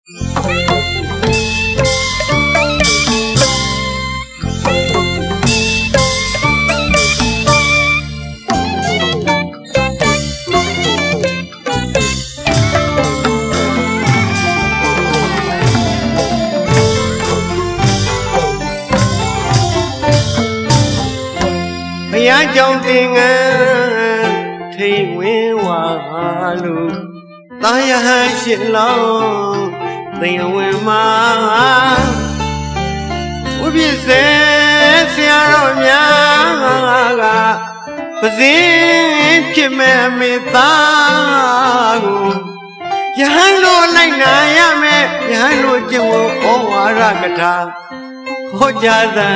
ကြောင့်တင်ငန်းထိန်ဝင်းဝါလို့တာယဟန်ရှစ်လောင်းသင်ဝင်မှာဥပစ္စေဆရာတော်များကပဇင်းဖြစ်မဲ့မေတ္တာကိုယဟန်တို့လိုက်နာရမယ်ယဟန်တို့ကျင့်ဝတ်ဩဝါဒကထာဟောကြားသံ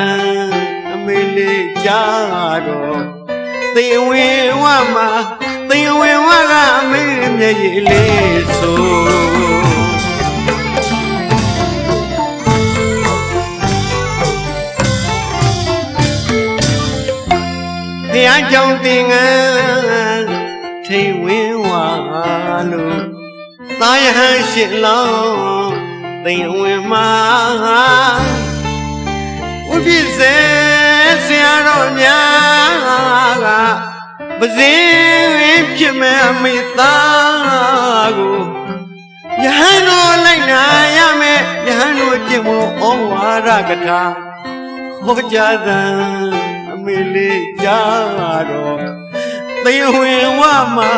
အမေလေးကြားတော်သင်ဝင်ဝမှာသင်ဝင်ဝကအမေမျက်ရည်လေးဆိုဘုရားကြောင့်တင်ငန်းထိန်ဝင်ဝလို့တာယဟန်ရှစ်လောင်းသင်ဝင်မှာဥပစ္စေဆရာတော်များကပဇင်းဖြစ်မဲ့အမိသားကိုယဟန်တို့လိုက်နာရမယ်ယဟန်တို့ကျင့်ဖို့ဩဝါဒကထာဟောကြားသံအမေလေးကြားတော်သင်ဝင်ဝမှာ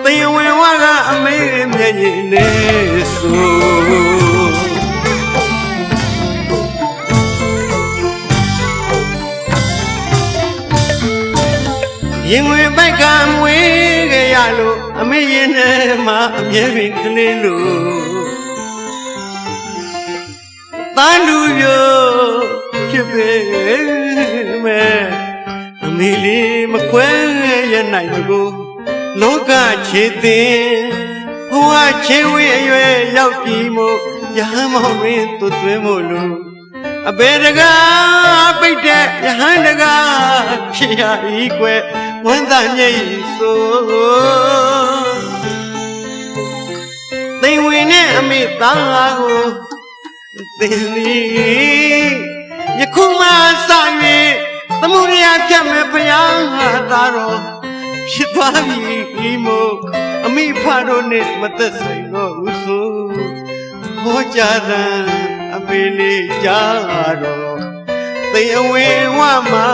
သင်ဝင်ဝကအမေမျက်ရည်လေးဆိုရင်ဝင်ပိုက်ကမွေးကြရလို့အမေရင်ထဲမှာအမြဲပင်ကလေးလို့တန်လူပြဖြစ်ပေမဲ့အမေလေးမခွဲရနိုင်ဘူးလောကခြေသိဘဝခြေဝေးအရွယ်ရောက်ပြီမို့ယဟန်မောင်ရင်းသွတ်သွင်းမို့လို့အဘေတကားပိတ်တဲ့ယဟန်တကားဖြစ်ရဤကွယ်ဝမ်းသာမျက်ရည်ဆိုသင်ဝင်နဲ့အမေသားကိုသင်သည်ယခုမှစ၍သမုဒယဖြတ်မဲ့ဘုရားဟာသားတော်ဖြစ်သွားပြီမို့အမိဖတို့နဲ့မသက်ဆိုင်တော့ဘူးဆိုဟောကြားသံအမေလေးကြားတော်သင်အဝင်ဝမှာ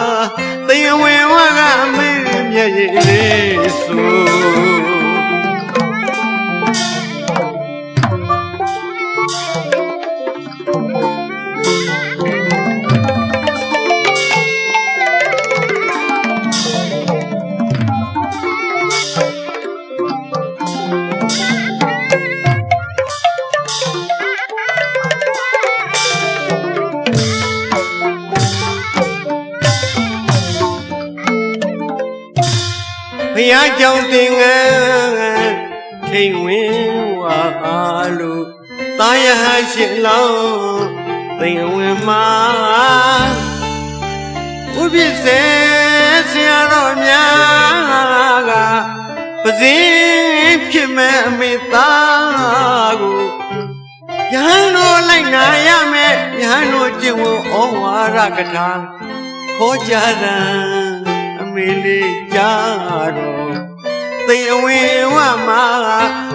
သင်အဝင်ဝကအမေမျက်ရည်လေးဆိုဘုရားကြောင့်တင်ငန်းထိန်ဝင်ဝါလို့တာယဟန်ရှစ်လောင်းသင်ဝင်မှာဥပစ္စေဆရာတော်များကပဇင်းဖြစ်မဲ့အမေသားကိုယဟန်တို့လိုက်နာရမယ်ယဟန်တို့ကျင့်ဝတ်ဩဝါဒကထာဟောကြားသံအမေလေးကြားတော်သင်အဝင်ဝမှာ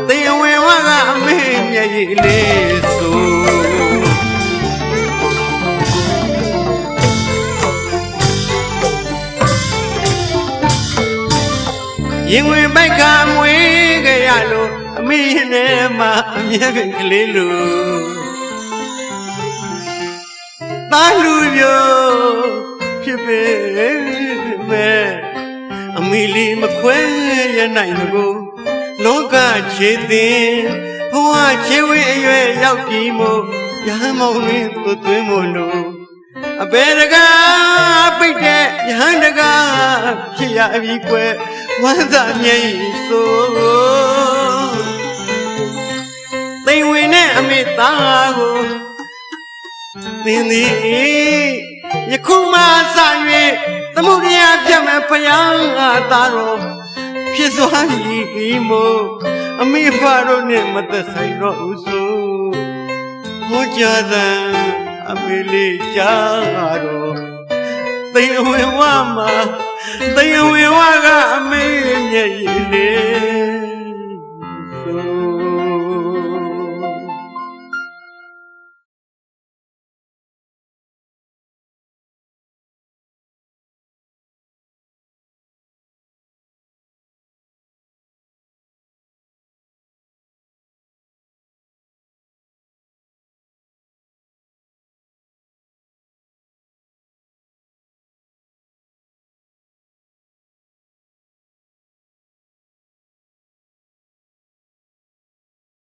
သင်အဝင်ဝကအမေမျက်ရည်လေးဆိုရင်ဝင်ပိုက်ကမွေးကြရလို့အမေရင်ထဲမှာအမြဲပင်ကလေးလို့သားလူမျိုးဖြစ်ပေမဲ့အမေလေးမခွဲရနိုင်ဘူးလောကခြေသိဘဝခြေဝေးအရွယ်ရောက်ပြီမို့ယဟန်မောင်ရင်းသွတ်သွင်းမို့လို့အဘေတကားပိတ်တဲ့ယဟန်တကားဖြစ်ရပြီကွယ်ဝမ်းသာမျက်ရည်ဆိုသိဝင်နဲ့အမေသားကိုသင်သည်ယခုမှစ၍သမုဒယဖြတ်မဲ့ဘုရားသားတော်ဖြစ်သွားပြီမို့အမေဖာတို့နဲ့မသက်ဆိုင်တော့ဘူးဆို ဟောကြားတဲ့အမေလေးကြားတော့သိအဝင်ဝမှာသိအဝင်ဝကအမေမြဲ